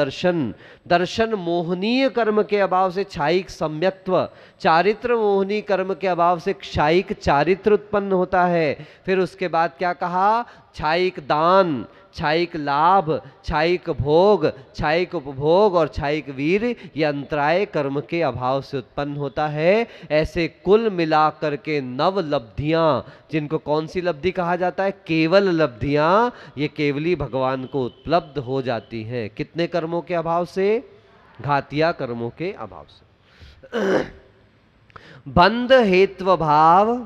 दर्शन, दर्शन मोहनीय कर्म के अभाव से क्षायिक सम्यक्त्व, चारित्र मोहनीय कर्म के अभाव से क्षायिक चारित्र उत्पन्न होता है। फिर उसके बाद क्या कहा, क्षायिक दान, क्षायिक लाभ, क्षायिक भोग, क्षायिक उपभोग और क्षायिक वीर, ये अंतराय कर्म के अभाव से उत्पन्न होता है। ऐसे कुल मिलाकर के नव लब्धियां, जिनको कौन सी लब्धि कहा जाता है, केवल लब्धियां, ये केवली भगवान को उपलब्ध हो जाती हैं। कितने कर्मों के अभाव से, घातिया कर्मों के अभाव से। बंध हेत्व भाव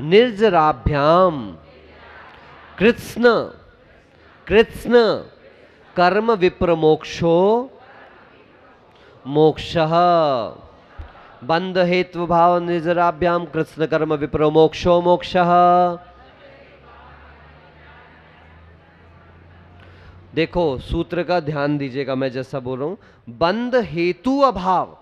निर्जराभ्याम कृत्स्न कृत्स्न कर्म विप्रमोक्षो मोक्षः। बंध हेतु भाव निर्जराभ्याम कृत्स्न कर्म विप्रमोक्षो मोक्षः। देखो सूत्र का ध्यान दीजिएगा, मैं जैसा बोल रहा हूं, बंध हेतु अभाव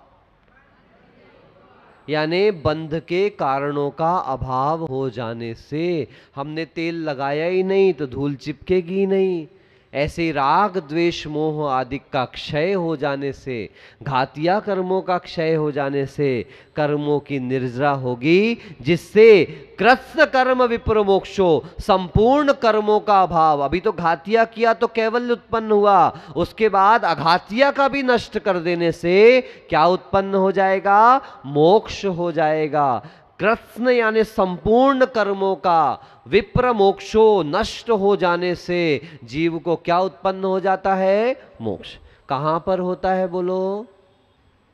यानी बंध के कारणों का अभाव हो जाने से, हमने तेल लगाया ही नहीं तो धूल चिपकेगी नहीं। ऐसे राग द्वेष मोह आदि का क्षय हो जाने से, घातिया कर्मों का क्षय हो जाने से कर्मों की निर्जरा होगी, जिससे कृत्स्न कर्म विप्रमोक्षो, संपूर्ण कर्मों का अभाव। अभी तो घातिया किया तो कैवल्य उत्पन्न हुआ, उसके बाद अघातिया का भी नष्ट कर देने से क्या उत्पन्न हो जाएगा, मोक्ष हो जाएगा। कृत्स्न यानी संपूर्ण कर्मों का, विप्र मोक्षो नष्ट हो जाने से जीव को क्या उत्पन्न हो जाता है, मोक्ष। कहां पर होता है, बोलो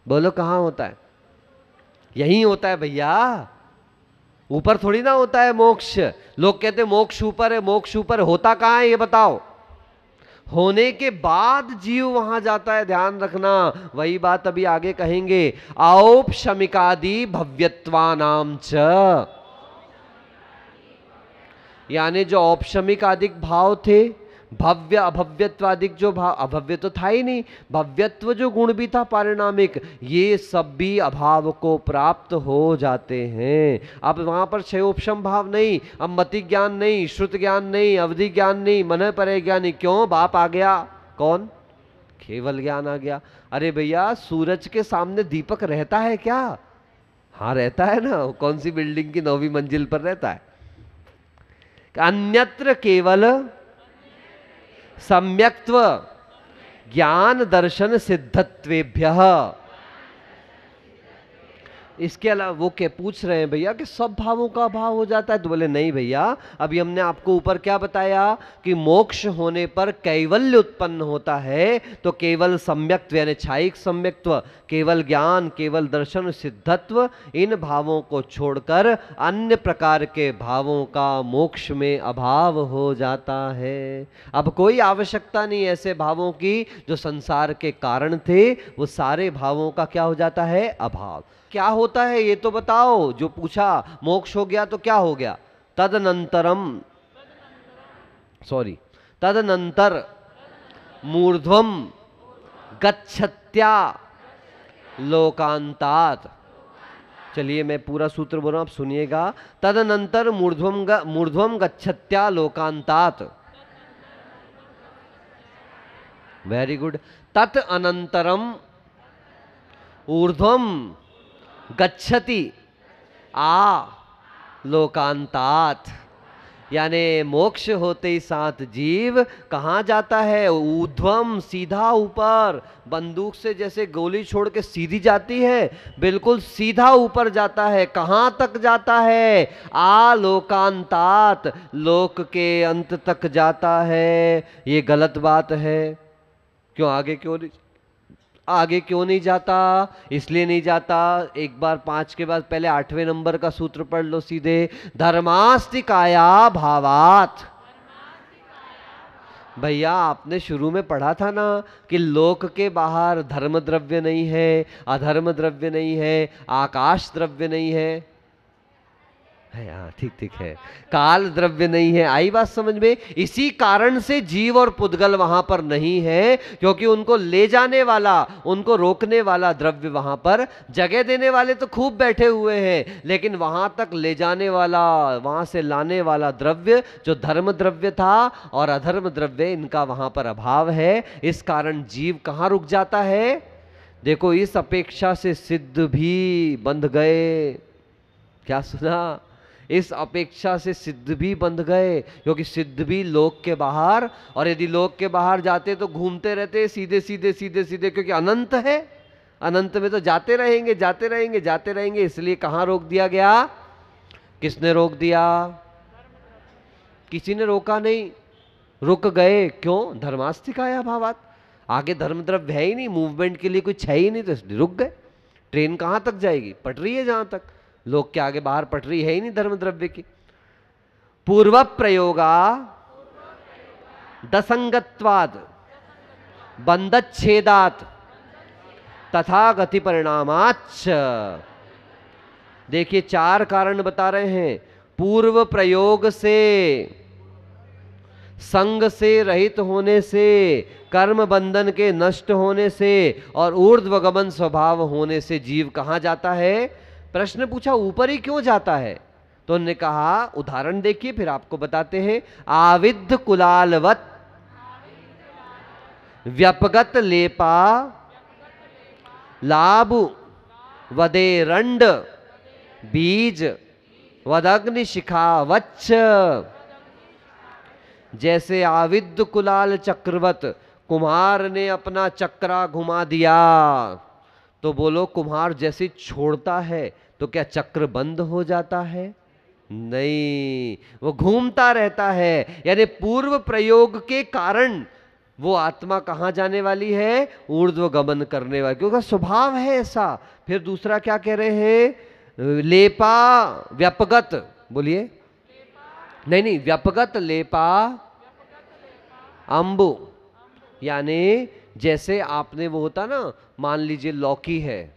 बोलो कहां होता है, यही होता है भैया, ऊपर थोड़ी ना होता है मोक्ष। लोग कहते हैं मोक्ष ऊपर है, मोक्ष ऊपर, होता कहां है ये बताओ। होने के बाद जीव वहां जाता है, ध्यान रखना। वही बात अभी आगे कहेंगे। औपशमिकादि भव्यत्वानाम च, यानी जो औपशमिक आदिक भाव थे, भव्य अभव्यत्वादिक जो भाव, अभव्य तो था ही नहीं, भव्यत्व जो गुण भी था पारिणामिक, ये सब भी अभाव को प्राप्त हो जाते हैं। अब वहां पर क्षयोपशम भाव नहीं, अब मति ज्ञान नहीं, श्रुत ज्ञान नहीं, अवधि ज्ञान नहीं, मन परे ज्ञान नहीं। क्यों, बाप आ गया, कौन, केवल ज्ञान आ गया। अरे भैया सूरज के सामने दीपक रहता है क्या, हाँ रहता है ना, कौन सी बिल्डिंग की 9वीं मंजिल पर रहता है। अन्यत्र केवल सम्यक्त्व ज्ञान दर्शन सिद्धत्वेभ्यः। इसके अलावा वो क्या पूछ रहे हैं भैया कि सब भावों का अभाव हो जाता है, तो बोले नहीं भैया, अभी हमने आपको ऊपर क्या बताया कि मोक्ष होने पर कैवल्य उत्पन्न होता है, तो केवल सम्यक्त्व यानी क्षायिक सम्यक्त्व, केवल ज्ञान, केवल दर्शन, सिद्धत्व, इन भावों को छोड़कर अन्य प्रकार के भावों का मोक्ष में अभाव हो जाता है। अब कोई आवश्यकता नहीं ऐसे भावों की जो संसार के कारण थे, वो सारे भावों का क्या हो जाता है, अभाव। क्या होता है ये तो बताओ, जो पूछा मोक्ष हो गया तो क्या हो गया, तदनंतरम, सॉरी तदनंतर मूर्ध्वम गच्छत्या लोकांतात। चलिए मैं पूरा सूत्र बोल रहा हूं, आप सुनिएगा। तदनंतर मूर्ध्वम गच्छत्या लोकांतात, वेरी गुड। तत् अनंतरम ऊर्ध्वम गच्छति आ लोकांतात, यानी मोक्ष होते ही साथ जीव कहाँ जाता है, ऊर्ध्वम, सीधा ऊपर। बंदूक से जैसे गोली छोड़ के सीधी जाती है, बिल्कुल सीधा ऊपर जाता है। कहाँ तक जाता है, आ लोकांतात, लोक के अंत तक जाता है। ये गलत बात है। क्यों, आगे क्यों नहीं जाता, इसलिए नहीं जाता, एक बार 5 के बाद पहले 8वें नंबर का सूत्र पढ़ लो सीधे। धर्मास्तिकाया भावात। भैया आपने शुरू में पढ़ा था ना कि लोक के बाहर धर्म द्रव्य नहीं है, अधर्म द्रव्य नहीं है, आकाश द्रव्य नहीं है, है, हाँ ठीक ठीक है, काल द्रव्य नहीं है। आई बात समझ में? इसी कारण से जीव और पुद्गल वहां पर नहीं है, क्योंकि उनको ले जाने वाला, उनको रोकने वाला द्रव्य वहां पर, जगह देने वाले तो खूब बैठे हुए हैं, लेकिन वहां तक ले जाने वाला, वहां से लाने वाला द्रव्य जो धर्म द्रव्य था और अधर्म द्रव्य, इनका वहां पर अभाव है। इस कारण जीव कहां रुक जाता है? देखो, इस अपेक्षा से सिद्ध भी बंध गए। क्या सुना? इस अपेक्षा से सिद्ध भी बंध गए, क्योंकि सिद्ध भी लोक के बाहर, और यदि लोक के बाहर जाते तो घूमते रहते सीधे सीधे सीधे सीधे, क्योंकि अनंत है, अनंत में तो जाते रहेंगे जाते रहेंगे जाते रहेंगे। इसलिए कहां रोक दिया गया? किसने रोक दिया? किसी ने रोका नहीं, रुक गए। क्यों? धर्मास्तिकाया भावात, आगे धर्म द्रव्य है ही नहीं, मूवमेंट के लिए कुछ है ही नहीं, तो इसलिए रुक गए। ट्रेन कहां तक जाएगी? पटरी है जहां तक, लोक के आगे बाहर पटरी है ही नहीं धर्म द्रव्य की। पूर्व प्रयोगा दसंगत्वाद बंधच्छेदात तथा गति परिणामाच। देखिए, 4 कारण बता रहे हैं। पूर्व प्रयोग से, संग से रहित होने से, कर्म बंधन के नष्ट होने से और ऊर्ध्वगमन स्वभाव होने से जीव कहां जाता है? प्रश्न पूछा, ऊपर ही क्यों जाता है? तो उन्होंने कहा, उदाहरण देखिए, फिर आपको बताते हैं। आविद्ध कुलालवत व्यपगत लेपा लाभ वदेरंड बीज वदग्नि शिखावच्च। जैसे आविद्ध कुलाल चक्रवत, कुम्हार ने अपना चक्रा घुमा दिया, तो बोलो, कुम्हार जैसे छोड़ता है तो क्या चक्र बंद हो जाता है? नहीं, वो घूमता रहता है। यानी पूर्व प्रयोग के कारण वो आत्मा कहां जाने वाली है? ऊर्ध्व गमन करने वाली, क्योंकि स्वभाव है ऐसा। फिर दूसरा क्या कह रहे हैं? लेपा व्यपगत, बोलिए। नहीं नहीं, व्यपगत लेपा अंबु, यानी जैसे आपने, वो होता ना, मान लीजिए लौकी है,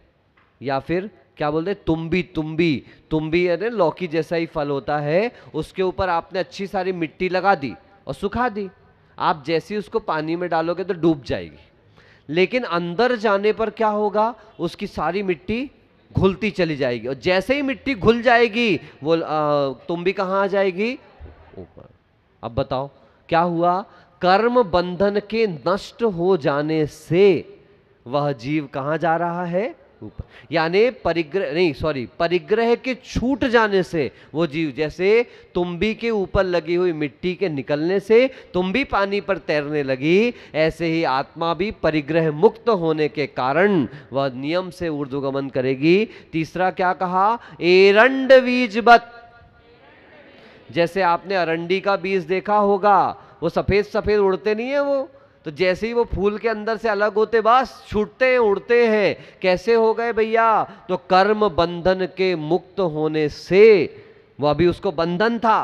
या फिर क्या बोलते हैं, तुम्बी, तुम्बी, तुम्बी यानी लौकी जैसा ही फल होता है, उसके ऊपर आपने अच्छी सारी मिट्टी लगा दी और सुखा दी। आप जैसे ही उसको पानी में डालोगे तो डूब जाएगी, लेकिन अंदर जाने पर क्या होगा? उसकी सारी मिट्टी घुलती चली जाएगी, और जैसे ही मिट्टी घुल जाएगी वो तुम्बी कहाँ आ जाएगी? ऊपर। अब बताओ क्या हुआ? कर्म बंधन के नष्ट हो जाने से वह जीव कहां जा रहा है? ऊपर। यानी परिग्रह नहीं, सॉरी, परिग्रह के छूट जाने से वो जीव, जैसे तुम्बी के ऊपर लगी हुई मिट्टी के निकलने से तुम्बी पानी पर तैरने लगी, ऐसे ही आत्मा भी परिग्रह मुक्त होने के कारण वह नियम से ऊर्ध्वगमन करेगी। तीसरा क्या कहा? एरंड बीजवत, जैसे आपने अरंडी का बीज देखा होगा, वो सफेद सफेद उड़ते नहीं है वो, तो जैसे ही वो फूल के अंदर से अलग होते बस छूटते हैं, उड़ते हैं। कैसे हो गए भैया? तो कर्म बंधन के मुक्त होने से, वो अभी उसको बंधन था,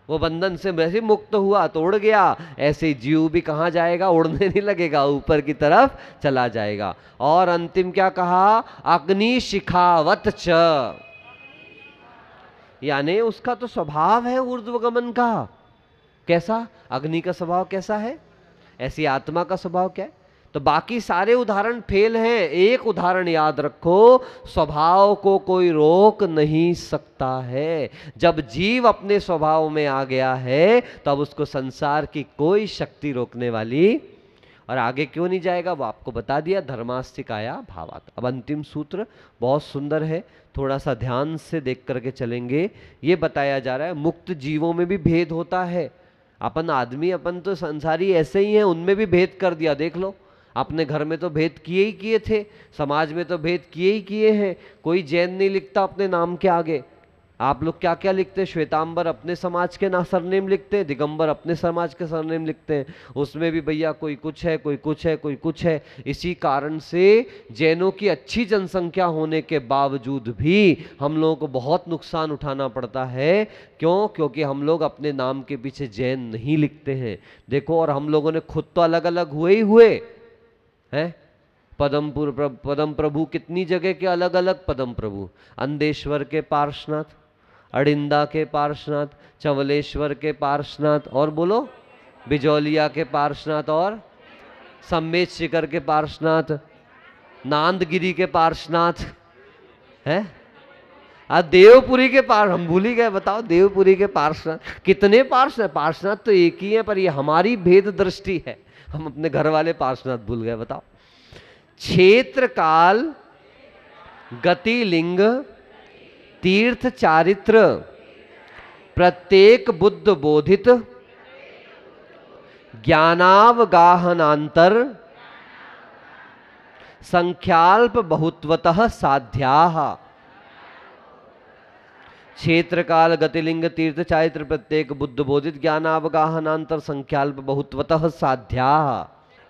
वो बंधन से वैसे मुक्त हुआ तो उड़ गया। ऐसे जीव भी कहां जाएगा? उड़ने नहीं लगेगा, ऊपर की तरफ चला जाएगा। और अंतिम क्या कहा? अग्नि शिखावत च, यानी उसका तो स्वभाव है ऊर्ध्वगमन का। कैसा? अग्नि का स्वभाव कैसा है, ऐसी आत्मा का स्वभाव क्या है? तो बाकी सारे उदाहरण फेल हैं। एक उदाहरण याद रखो, स्वभाव को कोई रोक नहीं सकता है। जब जीव अपने स्वभाव में आ गया है, तब उसको संसार की कोई शक्ति रोकने वाली, और आगे क्यों नहीं जाएगा वो आपको बता दिया, धर्मास्तिकाया भावात। अब अंतिम सूत्र बहुत सुंदर है, थोड़ा सा ध्यान से देख करके चलेंगे। ये बताया जा रहा है मुक्त जीवों में भी भेद होता है। अपन आदमी, अपन तो संसारी ऐसे ही हैं, उनमें भी भेद कर दिया। देख लो, अपने घर में तो भेद किए ही किए थे, समाज में तो भेद किए ही किए हैं। कोई जैन नहीं लिखता अपने नाम के आगे। आप लोग क्या क्या लिखते हैं? श्वेतांबर अपने समाज के ना सरनेम लिखते हैं, दिगंबर अपने समाज के सरनेम लिखते हैं। उसमें भी भैया कोई कुछ है, कोई कुछ है, कोई कुछ है। इसी कारण से जैनों की अच्छी जनसंख्या होने के बावजूद भी हम लोगों को बहुत नुकसान उठाना पड़ता है। क्यों? क्योंकि हम लोग अपने नाम के पीछे जैन नहीं लिखते हैं। देखो, और हम लोगों ने खुद तो अलग अलग हुए ही हुए हैं। पदम प्रभु कितनी जगह के अलग अलग पदम प्रभु, अंदेश्वर के पार्श्वनाथ, अड़िंदा के पार्श्वनाथ, चवलेश्वर के पार्श्वनाथ, और बोलो बिजौलिया के पार्श्वनाथ, और सम्मेत शिखर के पार्श्वनाथ, नांदगिरी के पार्श्वनाथ है। देवपुरी के पार हम भूल ही गए, बताओ देवपुरी के पार्श्वनाथ कितने पार्श्वनाथ? पार्श्वनाथ तो एक ही है, पर ये हमारी भेद दृष्टि है, हम अपने घर वाले पार्श्वनाथ भूल गए। बताओ, क्षेत्र काल गति लिंग तीर्थ चारित्र प्रत्येक बुद्ध बोधित ज्ञानावगाहनांतर संख्याल्प बहुत्वतः साध्याः। क्षेत्र काल गतिलिंग तीर्थ चारित्र प्रत्येक बुद्ध बोधित ज्ञानावगाहनांतर संख्याल्प बहुत्वतः साध्याः।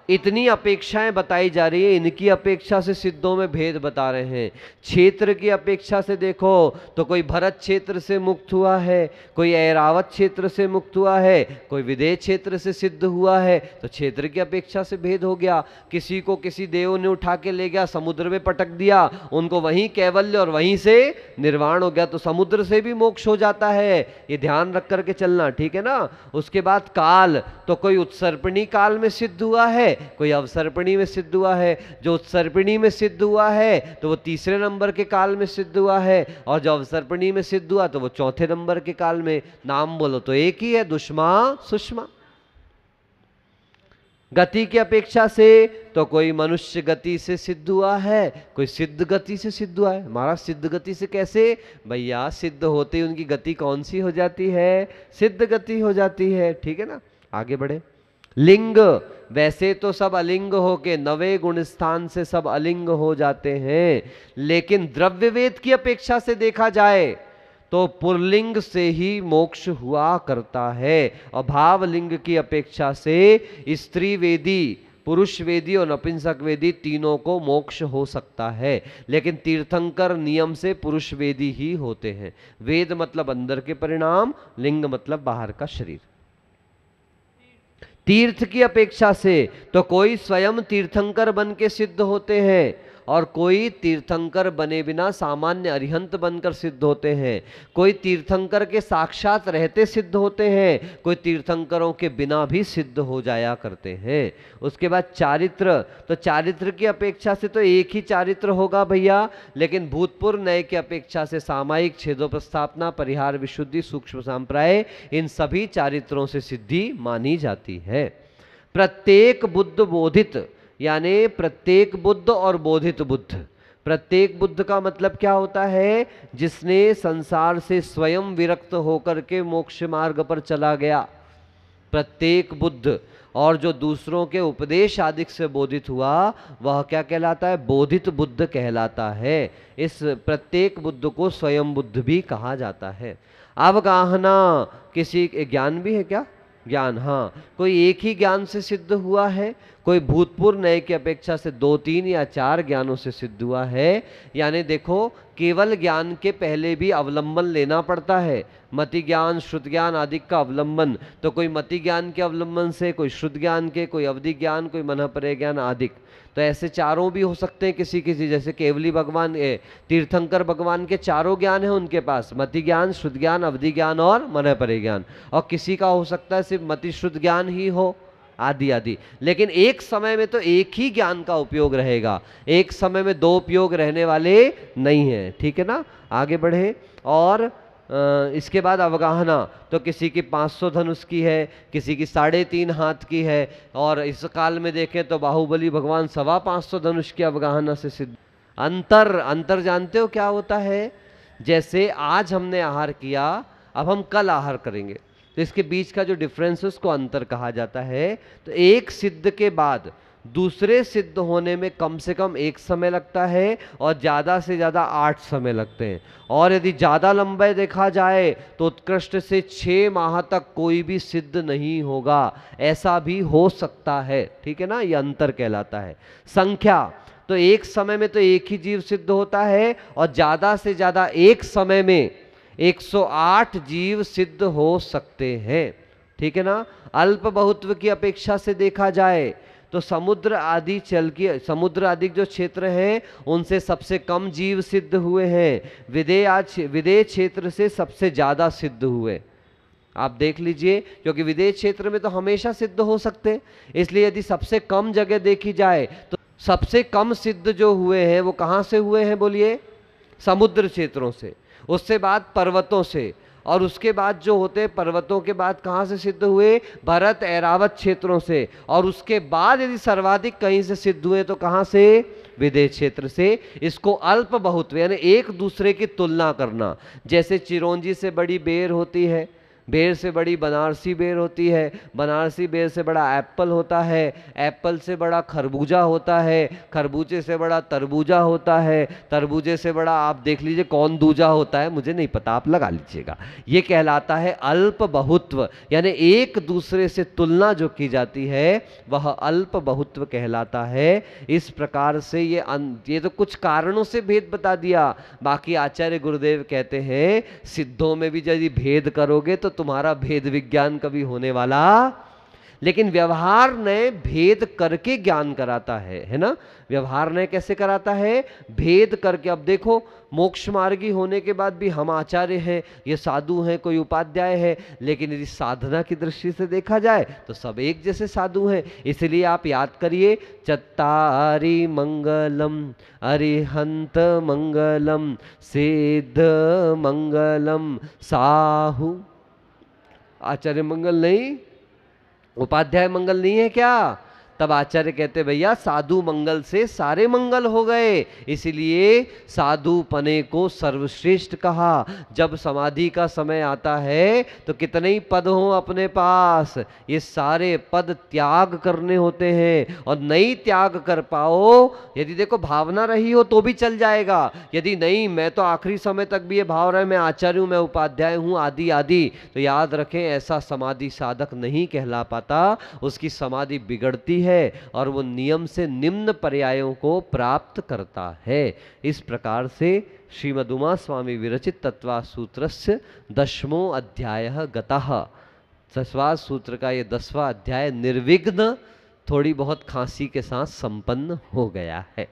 इतनी अपेक्षाएं बताई जा रही है, इनकी अपेक्षा से सिद्धों में भेद बता रहे हैं। क्षेत्र की अपेक्षा से देखो तो कोई भरत क्षेत्र से मुक्त हुआ है, कोई ऐरावत क्षेत्र से मुक्त हुआ है, कोई विदेह क्षेत्र से सिद्ध हुआ है, तो क्षेत्र की अपेक्षा से भेद हो गया। किसी को किसी देव ने उठा के ले गया, समुद्र में पटक दिया, उनको वहीं कैवल्य और वहीं से निर्वाण हो गया, तो समुद्र से भी मोक्ष हो जाता है, ये ध्यान रख करके चलना, ठीक है ना। उसके बाद काल, तो कोई उत्सर्पिणी काल में सिद्ध हुआ है, कोई अवसर्पिणी में सिद्ध हुआ है। जो उत्सर्पिणी में सिद्ध हुआ है तो वो तीसरे नंबर के काल में सिद्ध हुआ है, और जो अवसर्पिणी में सिद्ध हुआ तो वो चौथे नंबर के काल में। नाम बोलो तो एक ही है, दुष्मा सुषमा। गति की अपेक्षा से तो कोई मनुष्य गति से सिद्ध हुआ है, कोई सिद्ध गति से सिद्ध हुआ है। महाराज सिद्ध गति से कैसे? भैया सिद्ध होते ही उनकी गति कौन सी हो जाती है? सिद्ध गति हो जाती है, ठीक है ना। आगे बढ़े। लिंग, वैसे तो सब अलिंग होके नवे गुण स्थान से सब अलिंग हो जाते हैं, लेकिन द्रव्यवेद की अपेक्षा से देखा जाए तो पुरलिंग से ही मोक्ष हुआ करता है, और भावलिंग की अपेक्षा से स्त्री वेदी, पुरुष वेदी और नपुंसक वेदी तीनों को मोक्ष हो सकता है, लेकिन तीर्थंकर नियम से पुरुष वेदी ही होते हैं। वेद मतलब अंदर के परिणाम, लिंग मतलब बाहर का शरीर। तीर्थ की अपेक्षा से तो कोई स्वयं तीर्थंकर बन के सिद्ध होते हैं, और कोई तीर्थंकर बने बिना सामान्य अरिहंत बनकर सिद्ध होते हैं। कोई तीर्थंकर के साक्षात रहते सिद्ध होते हैं, कोई तीर्थंकरों के बिना भी सिद्ध हो जाया करते हैं। उसके बाद चारित्र, तो चारित्र की अपेक्षा से तो एक ही चारित्र होगा भैया, लेकिन भूतपूर्व नए की अपेक्षा से सामायिक, छेदोप्रस्थापना, परिहार, विशुद्धि, सूक्ष्म सांप्राय, इन सभी चारित्रों से सिद्धि मानी जाती है। प्रत्येक बुद्ध बोधित, यानी प्रत्येक बुद्ध और बोधित बुद्ध। प्रत्येक बुद्ध का मतलब क्या होता है? जिसने संसार से स्वयं विरक्त होकर के मोक्ष मार्ग पर चला गया, प्रत्येक बुद्ध। और जो दूसरों के उपदेश आदि से बोधित हुआ वह क्या कहलाता है? बोधित बुद्ध कहलाता है। इस प्रत्येक बुद्ध को स्वयं बुद्ध भी कहा जाता है। अवगाहना, किसी ज्ञान भी है क्या? ज्ञान, हाँ, कोई एक ही ज्ञान से सिद्ध हुआ है, कोई भूतपूर्व नए की अपेक्षा से 2, 3 या 4 ज्ञानों से सिद्ध हुआ है। यानी देखो, केवल ज्ञान के पहले भी अवलंबन लेना पड़ता है, मति ज्ञान, श्रुत ज्ञान आदि का अवलंबन। तो कोई मति ज्ञान के अवलंबन से, कोई श्रुत ज्ञान के, कोई अवधि ज्ञान, कोई मनःपरे ज्ञान आदि। तो ऐसे चारों भी हो सकते हैं किसी किसी, जैसे केवली भगवान, तीर्थंकर भगवान के चारों ज्ञान है उनके पास, मति ज्ञान, श्रुत ज्ञान, अवधि ज्ञान और मनःपरे ज्ञान। और किसी का हो सकता है सिर्फ मति श्रुत ज्ञान ही हो, आदि आदि। लेकिन एक समय में तो एक ही ज्ञान का उपयोग रहेगा, एक समय में 2 उपयोग रहने वाले नहीं है, ठीक है ना। आगे बढ़े। और इसके बाद अवगाहना, तो किसी की 500 धनुष की है, किसी की 3.5 हाथ की है, और इस काल में देखें तो बाहुबली भगवान 525 धनुष की अवगाहना से सिद्ध। अंतर, अंतर जानते हो क्या होता है? जैसे आज हमने आहार किया, अब हम कल आहार करेंगे, तो इसके बीच का जो डिफरेंस है उसको अंतर कहा जाता है। तो एक सिद्ध के बाद दूसरे सिद्ध होने में कम से कम 1 समय लगता है, और ज़्यादा से ज़्यादा 8 समय लगते हैं। और यदि ज़्यादा लंबे देखा जाए तो उत्कृष्ट से 6 माह तक कोई भी सिद्ध नहीं होगा, ऐसा भी हो सकता है, ठीक है ना। ये अंतर कहलाता है। संख्या, तो एक समय में तो एक ही जीव सिद्ध होता है, और ज़्यादा से ज़्यादा एक समय में 108 जीव सिद्ध हो सकते हैं, ठीक है ना। अल्प बहुत्व की अपेक्षा से देखा जाए तो समुद्र आदि समुद्र आदि जो क्षेत्र हैं उनसे सबसे कम जीव सिद्ध हुए हैं, विदेह क्षेत्र से सबसे ज्यादा सिद्ध हुए। आप देख लीजिए, क्योंकि विदेह क्षेत्र में तो हमेशा सिद्ध हो सकते, इसलिए यदि सबसे कम जगह देखी जाए तो सबसे कम सिद्ध जो हुए हैं वो कहाँ से हुए हैं बोलिए? समुद्र क्षेत्रों से, उससे बाद पर्वतों से, और उसके बाद जो होते पर्वतों के बाद कहाँ से सिद्ध हुए? भरत ऐरावत क्षेत्रों से, और उसके बाद यदि सर्वाधिक कहीं से सिद्ध हुए तो कहाँ से? विदेह क्षेत्र से। इसको अल्प बहुत्व यानी एक दूसरे की तुलना करना, जैसे चिरौंजी से बड़ी बेर होती है, बेर से बड़ी बनारसी बेर होती है, बनारसी बेर से बड़ा एप्पल होता है, एप्पल से बड़ा खरबूजा होता है, खरबूजे से बड़ा तरबूजा होता है, तरबूजे से बड़ा आप देख लीजिए कौन दूजा होता है, मुझे नहीं पता, आप लगा लीजिएगा। ये कहलाता है अल्प बहुत्व, यानी एक दूसरे से तुलना जो की जाती है वह अल्प बहुत्व कहलाता है। इस प्रकार से ये तो कुछ कारणों से भेद बता दिया। बाकी आचार्य गुरुदेव कहते हैं सिद्धों में भी यदि भेद करोगे तो तुम्हारा भेद विज्ञान कभी होने वाला, लेकिन व्यवहार ने भेद करके ज्ञान कराता है ना? व्यवहार ने कैसे कराता है? भेद करके। अब देखो, मोक्ष मार्गी होने के बाद भी हम आचार्य हैं, ये साधु हैं, कोई उपाध्याय है, लेकिन यदि साधना की दृष्टि से देखा जाए तो सब एक जैसे साधु हैं। इसलिए आप याद करिए, चत्तारि मंगलम अरिहंत मंगलम सिद्ध मंगलम साहु। आचार्य मंगल नहीं, उपाध्याय मंगल नहीं है क्या? तब आचार्य कहते भैया साधु मंगल से सारे मंगल हो गए, इसलिए साधु पने को सर्वश्रेष्ठ कहा। जब समाधि का समय आता है तो कितने ही पद हो अपने पास, ये सारे पद त्याग करने होते हैं, और नहीं त्याग कर पाओ, यदि देखो भावना रही हो तो भी चल जाएगा, यदि नहीं मैं तो आखिरी समय तक भी ये भाव रहा है मैं आचार्य हूँ, मैं उपाध्याय हूँ आदि आदि, तो याद रखें ऐसा समाधि साधक नहीं कहला पाता, उसकी समाधि बिगड़ती है और वो नियम से निम्न पर्यायों को प्राप्त करता है। इस प्रकार से श्रीमद् उमा स्वामी विरचित तत्त्वात् सूत्रस्य 10वां अध्यायः गतः। 10वां सूत्र का ये 10वां अध्याय निर्विघ्न थोड़ी बहुत खांसी के साथ संपन्न हो गया है।